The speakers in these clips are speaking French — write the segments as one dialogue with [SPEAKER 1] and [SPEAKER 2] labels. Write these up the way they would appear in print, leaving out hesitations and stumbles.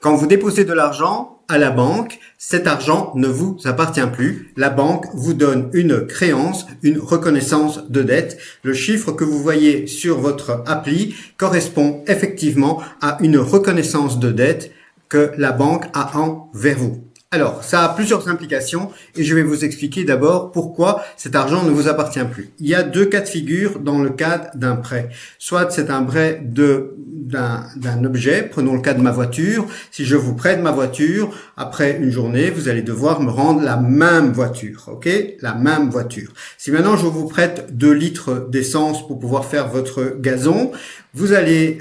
[SPEAKER 1] Quand vous déposez de l'argent à la banque, cet argent ne vous appartient plus. La banque vous donne une créance, une reconnaissance de dette. Le chiffre que vous voyez sur votre appli correspond effectivement à une reconnaissance de dette que la banque a envers vous. Alors, ça a plusieurs implications et je vais vous expliquer d'abord pourquoi cet argent ne vous appartient plus. Il y a deux cas de figure dans le cadre d'un prêt. Soit c'est un prêt d'un objet, prenons le cas de ma voiture. Si je vous prête ma voiture, après une journée, vous allez devoir me rendre la même voiture, ok? La même voiture. Si maintenant je vous prête 2 litres d'essence pour pouvoir faire votre gazon, vous allez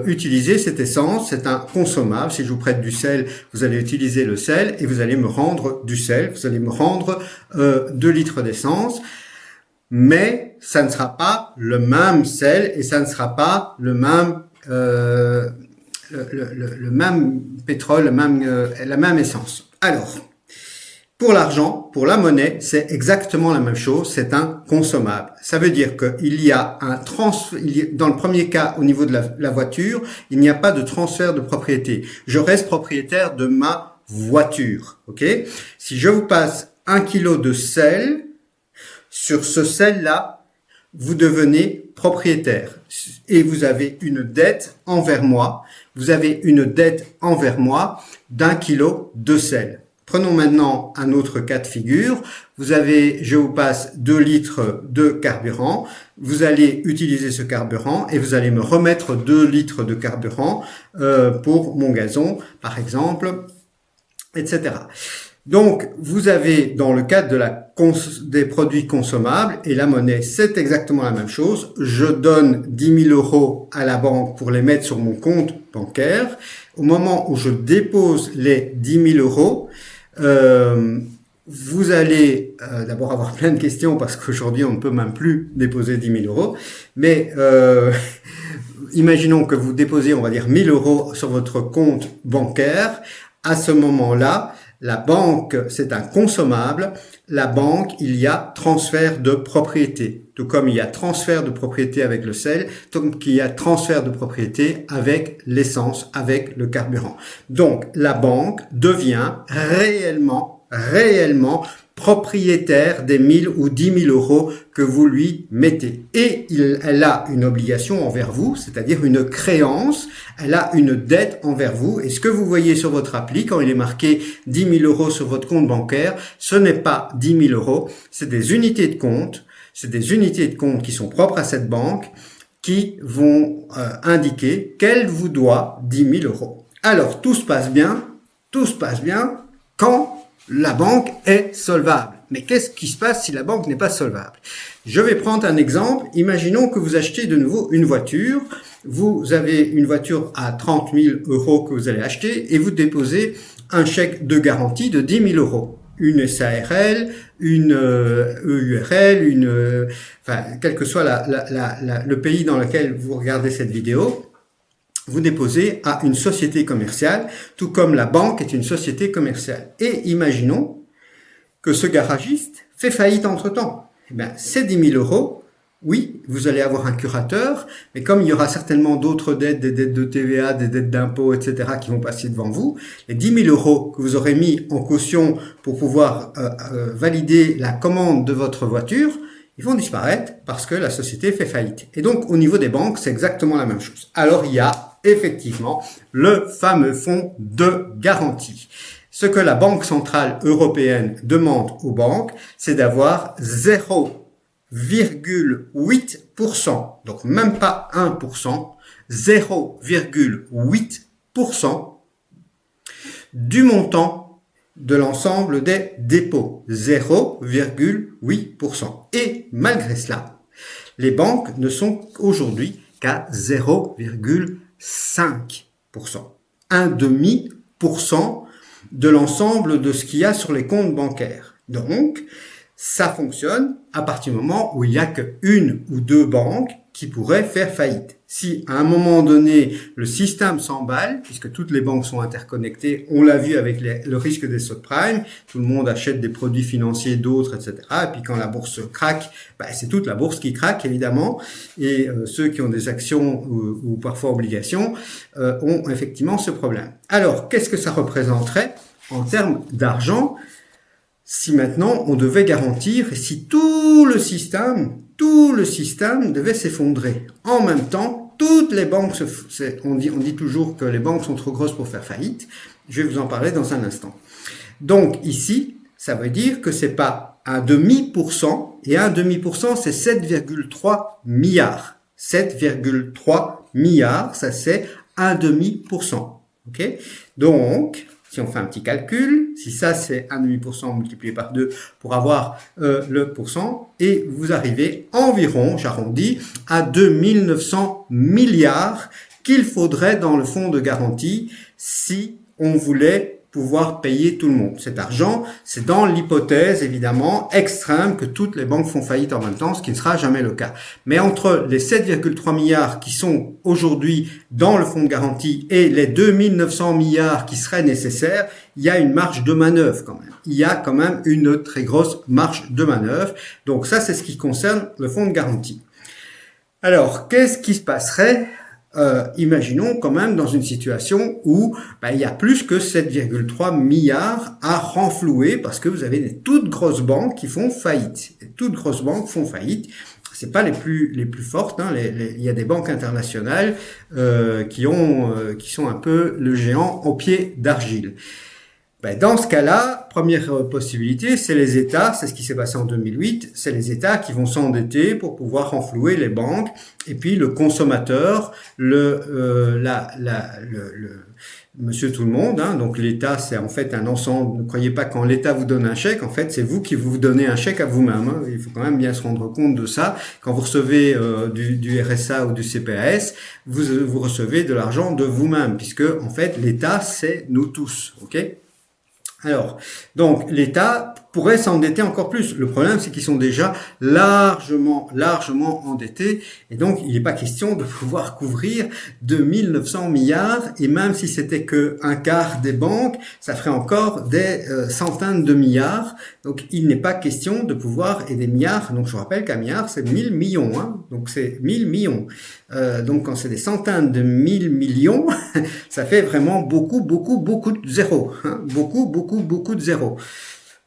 [SPEAKER 1] utiliser cette essence, c'est un consommable. Si je vous prête du sel, vous allez utiliser le sel et vous allez me rendre du sel, vous allez me rendre 2 litres d'essence. Mais ça ne sera pas le même sel et ça ne sera pas le même le même pétrole, la même essence. Alors, pour l'argent, pour la monnaie, c'est exactement la même chose, c'est un consommable. Ça veut dire qu'il y a un transfert, dans le premier cas, au niveau de la voiture, il n'y a pas de transfert de propriété. Je reste propriétaire de ma voiture, ok? Si je vous passe 1 kilo de sel, sur ce sel-là, vous devenez propriétaire et vous avez une dette envers moi. Vous avez une dette envers moi d'1 kilo de sel. Prenons maintenant un autre cas de figure. Je vous passe 2 litres de carburant. Vous allez utiliser ce carburant et vous allez me remettre 2 litres de carburant pour mon gazon, par exemple, etc. Donc, vous avez dans le cadre des produits consommables et la monnaie, c'est exactement la même chose. Je donne 10 000 euros à la banque pour les mettre sur mon compte bancaire. Au moment où je dépose les 10 000 euros, vous allez d'abord avoir plein de questions parce qu'aujourd'hui on ne peut même plus déposer 10 000 euros. Mais imaginons que vous déposez, on va dire 1 000 euros sur votre compte bancaire. À ce moment-là, la banque, c'est un consommable. La banque, il y a transfert de propriété. Tout comme il y a transfert de propriété avec le sel, tout comme il y a transfert de propriété avec l'essence, avec le carburant. Donc, la banque devient réellement propriétaire des 1000 ou 10 000 euros que vous lui mettez. Et elle a une obligation envers vous, c'est-à-dire une créance, elle a une dette envers vous. Et ce que vous voyez sur votre appli, quand il est marqué 10 000 euros sur votre compte bancaire, ce n'est pas 10 000 euros, c'est des unités de compte. C'est des unités de compte qui sont propres à cette banque qui vont indiquer qu'elle vous doit 10 000 euros. Alors, tout se passe bien quand la banque est solvable. Mais qu'est-ce qui se passe si la banque n'est pas solvable? Je vais prendre un exemple. Imaginons que vous achetez de nouveau une voiture. Vous avez une voiture à 30 000 euros que vous allez acheter et vous déposez un chèque de garantie de 10 000 euros. Une SARL, une EURL, quel que soit le pays dans lequel vous regardez cette vidéo. Vous déposez à une société commerciale, tout comme la banque est une société commerciale. Et imaginons que ce garagiste fait faillite entre-temps. Eh bien, ces 10 000 euros, oui, vous allez avoir un curateur, mais comme il y aura certainement d'autres dettes, des dettes de TVA, des dettes d'impôts, etc., qui vont passer devant vous, les 10 000 euros que vous aurez mis en caution pour pouvoir valider la commande de votre voiture, ils vont disparaître parce que la société fait faillite. Et donc, au niveau des banques, c'est exactement la même chose. Alors, il y a effectivement le fameux fonds de garantie. Ce que la Banque Centrale Européenne demande aux banques, c'est d'avoir 0,8%, donc même pas 1%, 0,8% du montant de l'ensemble des dépôts, 0,8%. Et malgré cela, les banques ne sont aujourd'hui qu'à 0,5%. 0,5% de l'ensemble de ce qu'il y a sur les comptes bancaires. Donc, ça fonctionne à partir du moment où il n'y a qu'une ou deux banques qui pourraient faire faillite. Si à un moment donné, le système s'emballe, puisque toutes les banques sont interconnectées, on l'a vu avec le risque des subprimes, tout le monde achète des produits financiers d'autres, etc. Et puis quand la bourse craque, c'est toute la bourse qui craque, évidemment, et ceux qui ont des actions ou parfois obligations ont effectivement ce problème. Alors, qu'est-ce que ça représenterait en termes d'argent si maintenant on devait garantir, et si tout le système devait s'effondrer? En même temps, toutes les banques, on dit toujours que les banques sont trop grosses pour faire faillite. Je vais vous en parler dans un instant. Donc ici, ça veut dire que c'est pas 0,5%, et 0,5%, c'est 7,3 milliards. 7,3 milliards, ça c'est 0,5%. Ok? Donc, si on fait un petit calcul, si ça c'est 1,5% multiplié par 2 pour avoir le pourcent, et vous arrivez environ, j'arrondis, à 2900 milliards qu'il faudrait dans le fonds de garantie si on voulait pouvoir payer tout le monde. Cet argent, c'est dans l'hypothèse, évidemment, extrême que toutes les banques font faillite en même temps, ce qui ne sera jamais le cas. Mais entre les 7,3 milliards qui sont aujourd'hui dans le fonds de garantie et les 2900 milliards qui seraient nécessaires, il y a une marge de manœuvre quand même. Il y a quand même une très grosse marge de manœuvre. Donc ça, c'est ce qui concerne le fonds de garantie. Alors, qu'est-ce qui se passerait imaginons quand même dans une situation où il y a plus que 7,3 milliards à renflouer parce que vous avez des toutes grosses banques qui font faillite. Les toutes grosses banques font faillite. C'est pas les plus fortes. Il y a des banques internationales qui sont un peu le géant au pied d'argile. Dans ce cas-là, première possibilité, c'est les États, c'est ce qui s'est passé en 2008, c'est les États qui vont s'endetter pour pouvoir renflouer les banques, et puis le consommateur, monsieur tout le monde, donc l'État c'est en fait un ensemble, ne croyez pas quand l'État vous donne un chèque, en fait c'est vous qui vous donnez un chèque à vous-même, il faut quand même bien se rendre compte de ça, quand vous recevez du RSA ou du CPAS, vous recevez de l'argent de vous-même, puisque en fait l'État c'est nous tous, ok ? Alors, donc l'État pourrait s'endetter encore plus. Le problème, c'est qu'ils sont déjà largement endettés, et donc il n'est pas question de pouvoir couvrir 2900 milliards, et même si c'était que un quart des banques, ça ferait encore des centaines de milliards. Donc il n'est pas question de pouvoir, et des milliards, donc je vous rappelle qu'un milliard c'est 1000 millions, donc c'est 1000 millions. Donc quand c'est des centaines de 1000 millions, ça fait vraiment beaucoup de zéros, beaucoup de zéros.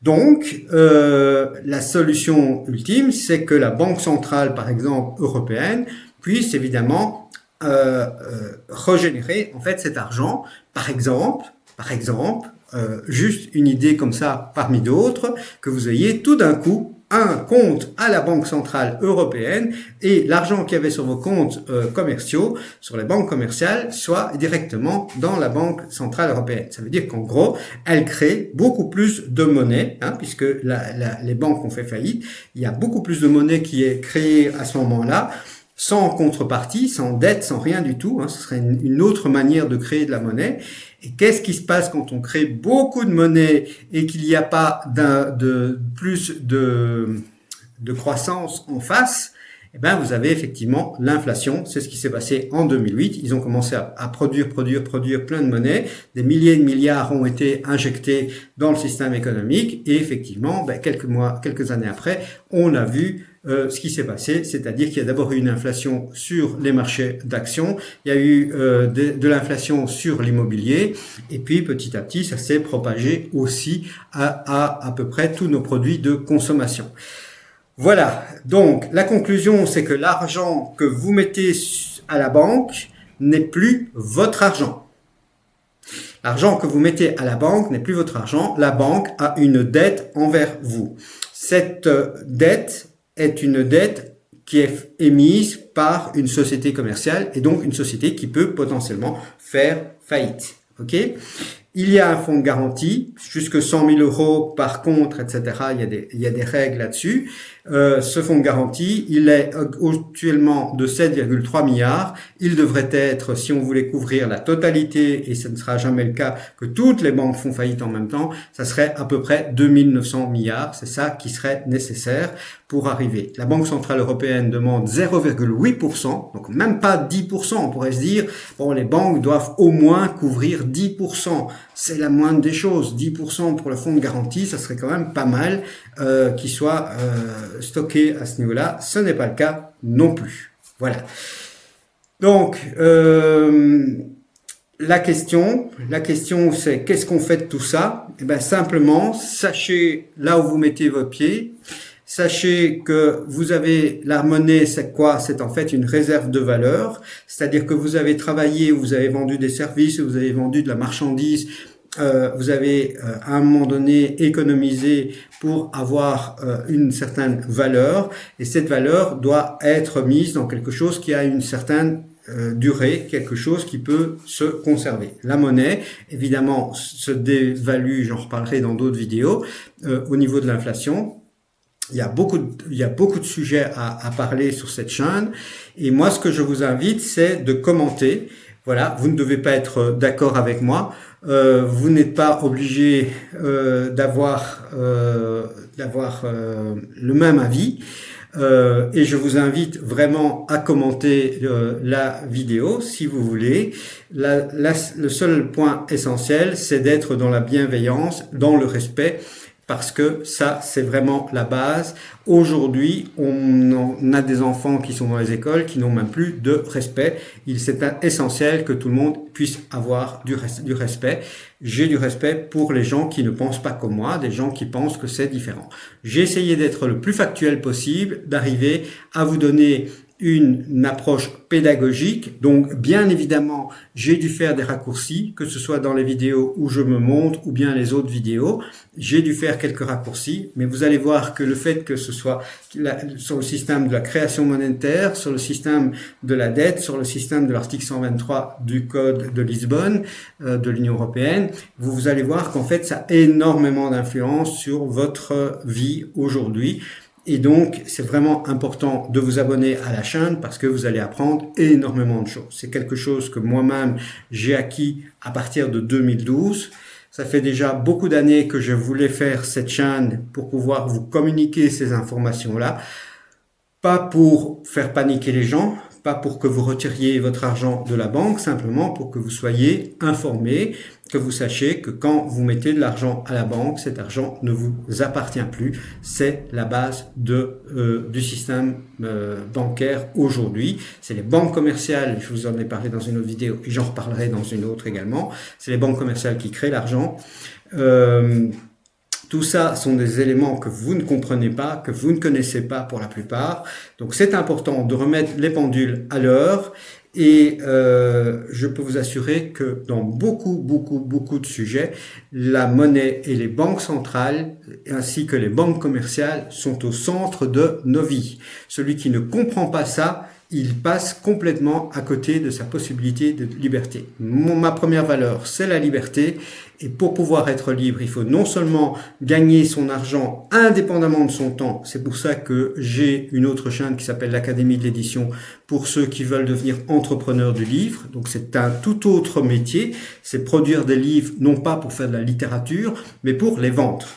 [SPEAKER 1] Donc, la solution ultime, c'est que la Banque centrale, par exemple, européenne, puisse évidemment régénérer en fait cet argent. Par exemple, juste une idée comme ça parmi d'autres, que vous ayez tout d'un coup un compte à la Banque centrale européenne et l'argent qu'il y avait sur vos comptes commerciaux, sur les banques commerciales, soit directement dans la Banque centrale européenne. Ça veut dire qu'en gros, elle crée beaucoup plus de monnaie, puisque les banques ont fait faillite. Il y a beaucoup plus de monnaie qui est créée à ce moment-là, sans contrepartie, sans dette, sans rien du tout. Ce serait une autre manière de créer de la monnaie. Et qu'est-ce qui se passe quand on crée beaucoup de monnaie et qu'il n'y a pas plus de croissance en face? Vous avez effectivement l'inflation. C'est ce qui s'est passé en 2008. Ils ont commencé à produire plein de monnaie. Des milliers de milliards ont été injectés dans le système économique. Et effectivement, quelques années après, on a vu ce qui s'est passé, c'est-à-dire qu'il y a d'abord eu une inflation sur les marchés d'actions, il y a eu de l'inflation sur l'immobilier, et puis petit à petit, ça s'est propagé aussi à peu près tous nos produits de consommation. Voilà, donc la conclusion, c'est que l'argent que vous mettez à la banque n'est plus votre argent. L'argent que vous mettez à la banque n'est plus votre argent, la banque a une dette envers vous. Cette dette est une dette qui est émise par une société commerciale et donc une société qui peut potentiellement faire faillite. Ok ? Il y a un fonds de garantie, jusque 100 000 euros par contre, etc. Il y a des règles là-dessus. Ce fonds de garantie, il est actuellement de 7,3 milliards. Il devrait être, si on voulait couvrir la totalité, et ce ne sera jamais le cas, que toutes les banques font faillite en même temps, ça serait à peu près 2900 milliards. C'est ça qui serait nécessaire pour arriver. La Banque Centrale Européenne demande 0,8%, donc même pas 10%. On pourrait se dire, bon, les banques doivent au moins couvrir 10%. C'est la moindre des choses. 10% pour le fonds de garantie, ça serait quand même pas mal qu'il soit stocké à ce niveau-là. Ce n'est pas le cas non plus. Voilà. Donc, la question c'est qu'est-ce qu'on fait de tout ça? Eh ben, simplement, sachez là où vous mettez vos pieds. Sachez que vous avez la monnaie, c'est quoi? C'est en fait une réserve de valeur, c'est-à-dire que vous avez travaillé, vous avez vendu des services, vous avez vendu de la marchandise, vous avez à un moment donné économisé pour avoir une certaine valeur, et cette valeur doit être mise dans quelque chose qui a une certaine durée, quelque chose qui peut se conserver. La monnaie, évidemment, se dévalue, j'en reparlerai dans d'autres vidéos, au niveau de l'inflation. Il y a beaucoup de sujets à parler sur cette chaîne. Et moi, ce que je vous invite, c'est de commenter. Voilà, vous ne devez pas être d'accord avec moi. Vous n'êtes pas obligé d'avoir le même avis. Et je vous invite vraiment à commenter la vidéo si vous voulez. Le seul point essentiel, c'est d'être dans la bienveillance, dans le respect. Parce que ça, c'est vraiment la base. Aujourd'hui, on a des enfants qui sont dans les écoles qui n'ont même plus de respect. C'est essentiel que tout le monde puisse avoir du respect. J'ai du respect pour les gens qui ne pensent pas comme moi, des gens qui pensent que c'est différent. J'ai essayé d'être le plus factuel possible, d'arriver à vous donner une approche pédagogique. Donc, bien évidemment, j'ai dû faire des raccourcis, que ce soit dans les vidéos où je me montre ou bien les autres vidéos. J'ai dû faire quelques raccourcis, mais vous allez voir que le fait que ce soit sur le système de la création monétaire, sur le système de la dette, sur le système de l'article 123 du Code de Lisbonne, de l'Union européenne, vous allez voir qu'en fait, ça a énormément d'influence sur votre vie aujourd'hui. Et donc, c'est vraiment important de vous abonner à la chaîne parce que vous allez apprendre énormément de choses. C'est quelque chose que moi-même, j'ai acquis à partir de 2012. Ça fait déjà beaucoup d'années que je voulais faire cette chaîne pour pouvoir vous communiquer ces informations-là. Pas pour faire paniquer les gens, pas pour que vous retiriez votre argent de la banque, simplement pour que vous soyez informés, que vous sachiez que quand vous mettez de l'argent à la banque, cet argent ne vous appartient plus. C'est la base du système bancaire aujourd'hui. C'est les banques commerciales, je vous en ai parlé dans une autre vidéo et j'en reparlerai dans une autre également. C'est les banques commerciales qui créent l'argent. Tout ça sont des éléments que vous ne comprenez pas, que vous ne connaissez pas pour la plupart. Donc c'est important de remettre les pendules à l'heure. Et je peux vous assurer que dans beaucoup de sujets, la monnaie et les banques centrales, ainsi que les banques commerciales, sont au centre de nos vies. Celui qui ne comprend pas ça, il passe complètement à côté de sa possibilité de liberté. Ma première valeur, c'est la liberté. Et pour pouvoir être libre, il faut non seulement gagner son argent indépendamment de son temps. C'est pour ça que j'ai une autre chaîne qui s'appelle l'Académie de l'édition pour ceux qui veulent devenir entrepreneurs du livre. Donc c'est un tout autre métier. C'est produire des livres, non pas pour faire de la littérature, mais pour les vendre.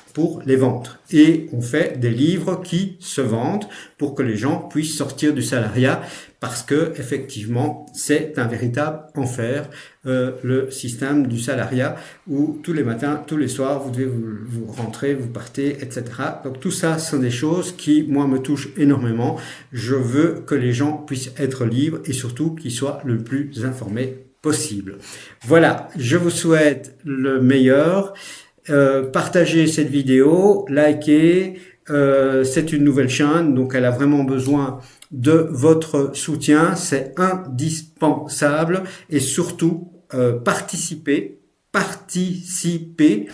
[SPEAKER 1] Et on fait des livres qui se vendent pour que les gens puissent sortir du salariat parce que effectivement c'est un véritable enfer, le système du salariat où tous les matins, tous les soirs vous devez vous rentrer, vous partez, etc. Donc tout ça sont des choses qui moi me touchent énormément. Je veux que les gens puissent être libres et surtout qu'ils soient le plus informés possible. Voilà, je vous souhaite le meilleur. Partagez cette vidéo, likez, c'est une nouvelle chaîne, donc elle a vraiment besoin de votre soutien, c'est indispensable et surtout participez participer.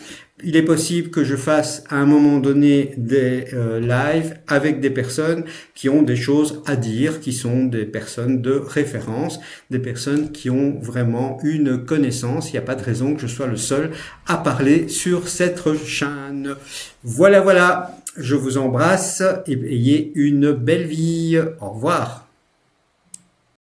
[SPEAKER 1] Il est possible que je fasse à un moment donné des lives avec des personnes qui ont des choses à dire, qui sont des personnes de référence, des personnes qui ont vraiment une connaissance. Il n'y a pas de raison que je sois le seul à parler sur cette chaîne. Voilà, voilà. Je vous embrasse et ayez une belle vie. Au revoir.